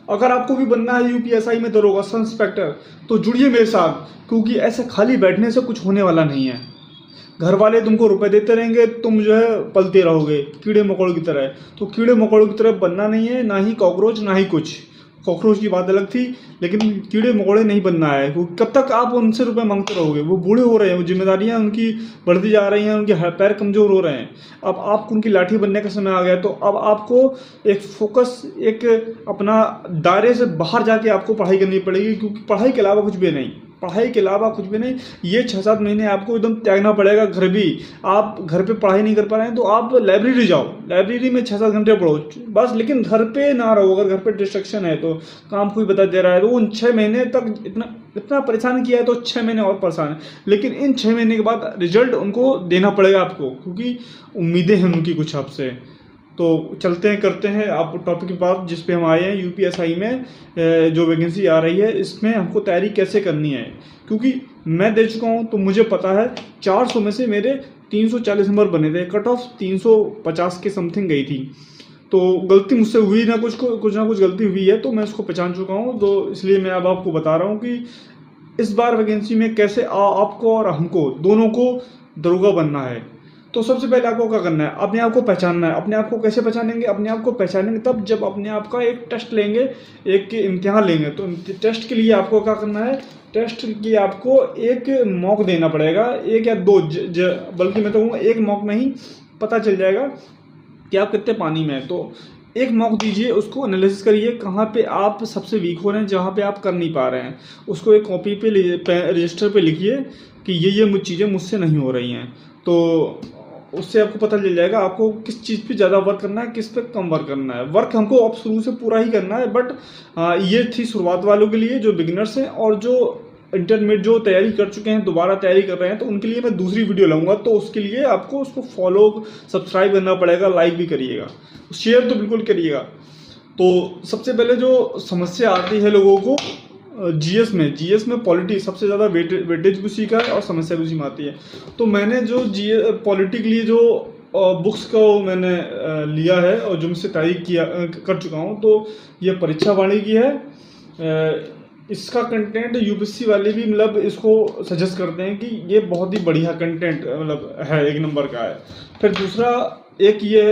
अगर आपको भी बनना है यूपीएसआई में दरोगा सब इंस्पेक्टर तो जुड़िए मेरे साथ, क्योंकि ऐसे खाली बैठने से कुछ होने वाला नहीं है। घर वाले तुमको रुपए देते रहेंगे, तुम जो है पलते रहोगे कीड़े मकोड़ों की तरह। तो कीड़े मकोड़ों की तरह बनना नहीं है, ना ही कॉकरोच ना ही कुछ। कॉकरोच की बात अलग थी, लेकिन कीड़े मकोड़े नहीं बनना है। कब तक आप उनसे रुपए मांगते रहोगे? वो बूढ़े हो रहे हैं, वो जिम्मेदारियां उनकी बढ़ती जा रही हैं, उनके पैर कमजोर हो रहे हैं। अब आपको उनकी लाठी बनने का समय आ गया। तो अब आपको एक फोकस, एक अपना दायरे से बाहर जाके आपको पढ़ाई करनी पड़ेगी, क्योंकि पढ़ाई के अलावा कुछ भी नहीं, पढ़ाई के अलावा कुछ भी नहीं। ये 6-7 महीने आपको एकदम त्यागना पड़ेगा। घर भी आप घर पे पढ़ाई नहीं कर पा रहे हैं तो आप लाइब्रेरी जाओ, लाइब्रेरी में 6-7 घंटे पढ़ो बस, लेकिन घर पे ना रहो। अगर घर पे डिस्ट्रक्शन है तो काम कोई बता दे रहा है तो उन 6 महीने तक इतना परेशान किया है तो 6 महीने और परेशान है। लेकिन इन 6 महीने के बाद रिजल्ट उनको देना पड़ेगा आपको, क्योंकि उम्मीदें हैं उनकी कुछ आपसे। तो चलते हैं, करते हैं आप टॉपिक की बात जिस पे हम आए हैं। यूपीएसआई में जो वैकेंसी आ रही है, इसमें हमको तैयारी कैसे करनी है, क्योंकि मैं दे चुका हूं तो मुझे पता है 400 में से मेरे 340 नंबर बने थे। कट ऑफ 350 के समथिंग गई थी। तो गलती मुझसे हुई ना कुछ ना कुछ गलती हुई है, तो मैं उसको पहचान चुका हूँ। तो इसलिए मैं अब आपको बता रहा हूँ कि इस बार वैकेंसी में कैसे आपको और हमको दोनों को दरोगा बनना है। तो सबसे पहले आपको क्या करना है, अपने आप को पहचानना है। अपने आप को कैसे पहचानेंगे? अपने आप को पहचानेंगे तब जब अपने आप का एक टेस्ट लेंगे, एक इम्तिहान लेंगे। तो टेस्ट के लिए आपको क्या करना है, टेस्ट की आपको एक मॉक देना पड़ेगा, एक या दो, बल्कि मैं तो कहूँगा एक मॉक में ही पता चल जाएगा कि आप कितने पानी में हैं। तो एक मॉक दीजिए, उसको एनालिसिस करिए कहाँ पे आप सबसे वीक हो रहे हैं, जहाँ पे आप कर नहीं पा रहे हैं। उसको एक कॉपी पे रजिस्टर पे लिखिए कि ये चीज़ें मुझसे नहीं हो रही हैं। तो उससे आपको पता चल जाएगा आपको किस चीज़ पे ज़्यादा वर्क करना है, किस पे कम वर्क करना है। वर्क हमको अब शुरू से पूरा ही करना है, बट ये थी शुरुआत वालों के लिए जो बिगिनर्स हैं, और जो इंटरमीडिएट जो तैयारी कर चुके हैं दोबारा तैयारी कर रहे हैं तो उनके लिए मैं दूसरी वीडियो लाऊंगा। तो उसके लिए आपको उसको फॉलो सब्सक्राइब करना पड़ेगा, लाइक भी करिएगा, शेयर तो बिल्कुल करिएगा। तो सबसे पहले जो समस्या आती है लोगों को जीएस में पॉलिटी सबसे ज़्यादा वेटेज भी उसी का है और समस्या भी उसी में आती है। तो मैंने जो पॉलिटी के लिए जो बुक्स को मैंने लिया है और जो मुझसे तैयारी कर चुका हूँ, तो ये परीक्षा वाणी की है। इसका कंटेंट यूपीएससी वाले भी मतलब इसको सजेस्ट करते हैं कि ये बहुत ही बढ़िया कंटेंट मतलब है, एक नंबर का है। फिर दूसरा एक ये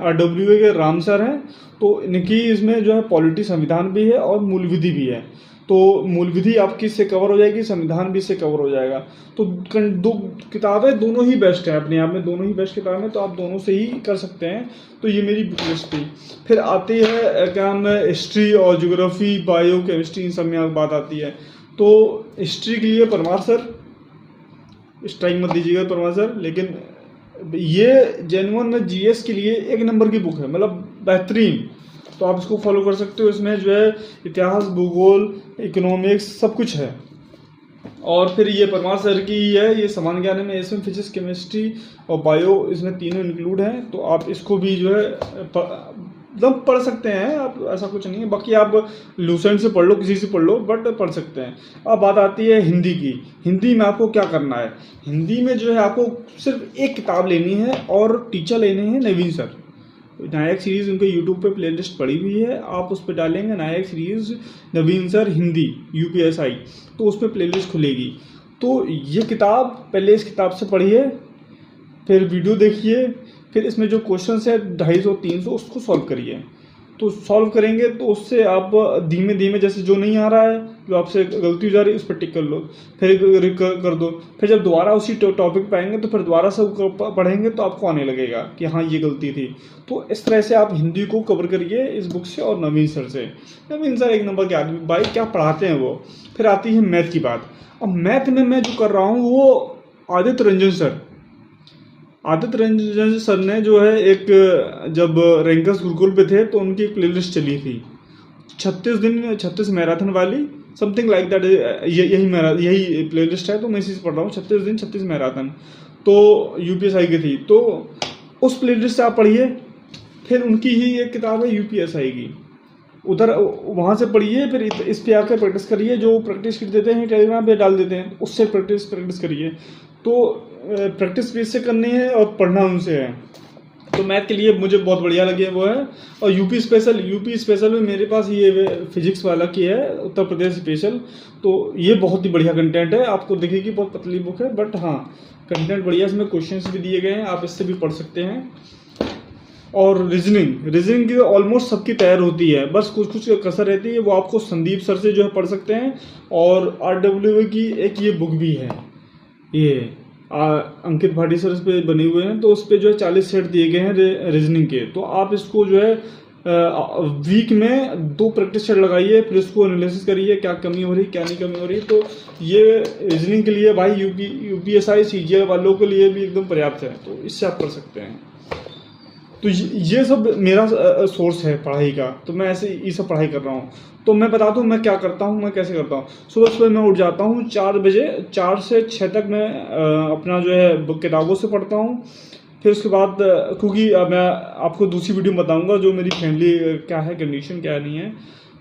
RWA के राम सर हैं, तो इनकी इसमें जो है पॉलिटी संविधान भी है और मूल विधि भी है। तो मूल विधि आपकी इससे कवर हो जाएगी, संविधान भी इससे कवर हो जाएगा। तो दो किताबें दोनों ही बेस्ट हैं, अपने आप में दोनों ही बेस्ट किताबें हैं, तो आप दोनों से ही कर सकते हैं। तो ये मेरी बुक लिस्ट थी। फिर आती है क्या नाम है, हिस्ट्री और ज्योग्राफी, बायो केमिस्ट्री, इन सब में बात आती है। तो हिस्ट्री के लिए परमार सर, स्ट्राइक मत दीजिएगा परमार सर, लेकिन ये जेन्युइन में जीएस के लिए एक नंबर की बुक है, मतलब बेहतरीन। तो आप इसको फॉलो कर सकते हो। इसमें जो है इतिहास, भूगोल, इकोनॉमिक्स सब कुछ है। और फिर ये परमार सर की है, ये समान ज्ञान में, इसमें फिजिक्स, केमिस्ट्री और बायो, इसमें तीनों इंक्लूड हैं। तो आप इसको भी जो है एकदम पढ़ सकते हैं आप, ऐसा कुछ नहीं है। बाकी आप लूसेंट से पढ़ लो, किसी से पढ़ लो, बट पढ़ सकते हैं। अब बात आती है हिंदी की। हिंदी में आपको क्या करना है, हिंदी में जो है आपको सिर्फ एक किताब लेनी है और टीचर लेने हैं नवीन सर। नायक सीरीज़ उनके यूट्यूब पे प्लेलिस्ट पड़ी हुई है, आप उस पर डालेंगे नायक सीरीज़ नवीन सर हिंदी यूपीएसआई, तो उस पर प्लेलिस्ट खुलेगी। तो ये किताब, पहले इस किताब से पढ़िए, फिर वीडियो देखिए, फिर इसमें जो क्वेश्चंस है 250-300 उसको सॉल्व करिए। तो सॉल्व करेंगे तो उससे आप धीमे धीमे, जैसे जो नहीं आ रहा है, जो आपसे गलती हो जा रही है, उस पर टिक कर लो, फिर कर दो। फिर जब दोबारा उसी टॉपिक पे आएंगे तो फिर दोबारा से पढ़ेंगे तो आपको आने लगेगा कि हाँ ये गलती थी। तो इस तरह से आप हिंदी को कवर करिए इस बुक से और नवीन सर से। नवीन सर एक नंबर के आदमी, भाई क्या पढ़ाते हैं वो। फिर आती है मैथ की बात। अब मैथ में मैं जो कर रहा हूँ वो आदित्य रंजन सर ने जो है, एक जब रैंकर्स गुरुकुल पे थे तो उनकी एक प्लेलिस्ट चली थी 36 मैराथन वाली, समथिंग लाइक दैट। यही प्लेलिस्ट है, तो मैं इसी से पढ़ रहा हूँ। 36 दिन 36 मैराथन, तो यूपीएसआई की थी। तो उस प्लेलिस्ट से आप पढ़िए। फिर उनकी ही एक किताब है यूपीएसआई की, उधर वहाँ से पढ़िए। फिर इस पे आकर प्रैक्टिस करिए, जो प्रैक्टिस कर देते हैं टेलीग्राम पे डाल देते हैं, उससे प्रैक्टिस करिए। तो प्रैक्टिस भी इससे करनी है और पढ़ना उनसे है। तो मैथ के लिए मुझे बहुत बढ़िया लगे वो है। और यूपी स्पेशल में मेरे पास ये फिजिक्स वाला की है, उत्तर प्रदेश स्पेशल। तो ये बहुत ही बढ़िया कंटेंट है, आपको दिखेगी बहुत पतली बुक है, बट हाँ कंटेंट बढ़िया, इसमें क्वेश्चंस भी दिए गए हैं, आप इससे भी पढ़ सकते हैं। और रीजनिंग की ऑलमोस्ट सबकी तैयार होती है, बस कुछ कुछ कसर रहती है, वो आपको संदीप सर से जो है पढ़ सकते हैं। और RWA की एक ये बुक भी है, ये अंकित भाटी सर इस पे बने हुए हैं, तो उस पे जो है 40 सेट दिए गए हैं रीजनिंग के। तो आप इसको जो है वीक में 2 प्रैक्टिस सेट लगाइए, फिर इसको एनालिसिस करिए क्या कमी हो रही क्या नहीं कमी हो रही। तो ये रीजनिंग के लिए भाई UPSI CGL वालों के लिए भी एकदम पर्याप्त है, तो इससे आप कर सकते हैं। तो ये सब मेरा सोर्स है पढ़ाई का, तो मैं ऐसे ये सब पढ़ाई कर रहा हूँ। तो मैं बताता हूँ मैं क्या करता हूँ, मैं कैसे करता हूँ। सुबह मैं उठ जाता हूँ 4 बजे, 4 से 6 तक मैं अपना जो है किताबों से पढ़ता हूँ। फिर उसके बाद क्योंकि मैं आपको दूसरी वीडियो में बताऊँगा जो मेरी फैमिली क्या है, कंडीशन क्या नहीं है,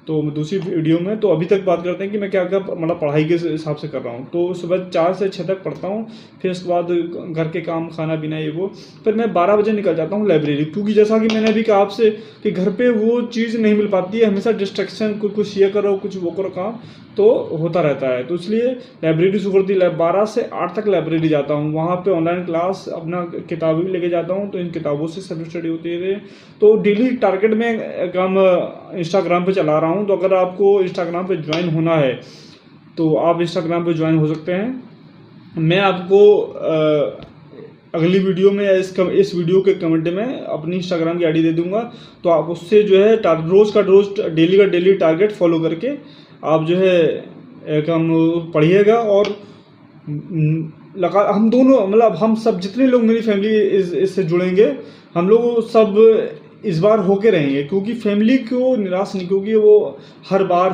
तो दूसरी वीडियो में। तो अभी तक बात करते हैं कि मैं क्या क्या मतलब पढ़ाई के हिसाब से कर रहा हूँ। तो सुबह 4 से 6 तक पढ़ता हूँ, फिर उसके बाद घर के काम, खाना पीना ये वो। फिर मैं 12 बजे निकल जाता हूँ लाइब्रेरी, क्योंकि जैसा कि मैंने अभी कहा आपसे कि घर पे वो चीज़ नहीं मिल पाती है, हमेशा डिस्ट्रैक्शन, कुछ ये करो कुछ वो करो काम तो होता रहता है। तो इसलिए लाइब्रेरी शुरू कर दी, 12 से 8 तक लाइब्रेरी जाता हूँ, वहाँ पे ऑनलाइन क्लास, अपना किताबें भी लेके जाता हूँ, तो इन किताबों से सेल्फ स्टडी होती है। तो डेली टारगेट में काम इंस्टाग्राम पे चला रहा हूँ, तो अगर आपको इंस्टाग्राम पे ज्वाइन होना है तो आप इंस्टाग्राम पे ज्वाइन हो सकते हैं। मैं आपको अगली वीडियो में या इस वीडियो के कमेंट में अपनी इंस्टाग्राम की आईडी दे दूंगा, तो आप उससे जो है रोज का डेली टारगेट फॉलो करके आप जो है काम पढ़िएगा। और हम दोनों मतलब हम सब जितने लोग मेरी फैमिली इससे जुड़ेंगे, हम लोग सब इस बार होके रहेंगे, क्योंकि फैमिली को निराश नहीं, क्योंकि वो हर बार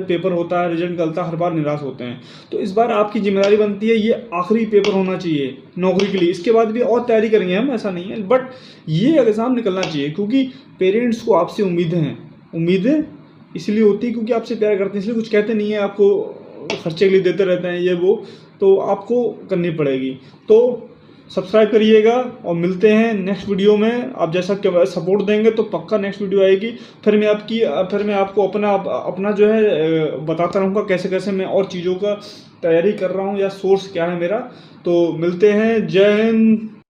पेपर होता है, रिजल्ट निकलता है, हर बार निराश होते हैं। तो इस बार आपकी जिम्मेदारी बनती है, ये आखिरी पेपर होना चाहिए नौकरी के लिए, इसके बाद भी और तैयारी करेंगे हम, ऐसा नहीं है, बट ये एग्जाम निकलना चाहिए, क्योंकि पेरेंट्स को आपसे उम्मीदें इसलिए होती है क्योंकि आपसे प्यार करते हैं, इसलिए कुछ कहते नहीं है, आपको खर्चे के लिए देते रहते हैं ये वो, तो आपको करनी पड़ेगी। तो सब्सक्राइब करिएगा और मिलते हैं नेक्स्ट वीडियो में। आप जैसा सपोर्ट देंगे तो पक्का नेक्स्ट वीडियो आएगी, फिर मैं आपको अपना जो है बताता रहूँगा कैसे कैसे मैं और चीज़ों का तैयारी कर रहा हूँ या सोर्स क्या है मेरा। तो मिलते हैं, जय हिंद।